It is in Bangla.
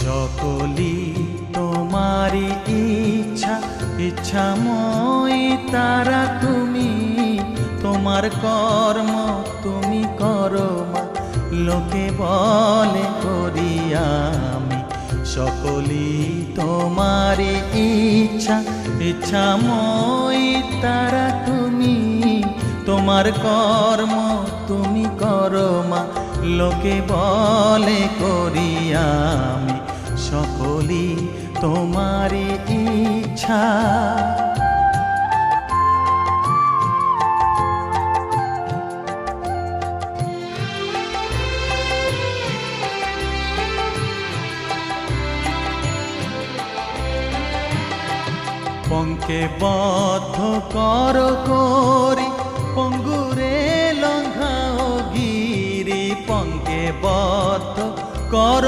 সকলি তোমারি ইচ্ছা, ইচ্ছাময়ী তারা তুমি। তোমার কর্ম তুমি করো মা, লোকে বলে করি আমি। সকলি তোমারি ইচ্ছা, ইচ্ছাময়ী তারা তুমি। তোমার কর্ম তুমি করো মা, লোকে বলে করি আমি। সকলি তোমারি ইচ্ছা। পঙ্কে বদ্ধ কর করি, পঙ্গুরে লঙ্ঘাও গিরি। পঙ্কে বদ্ধ কর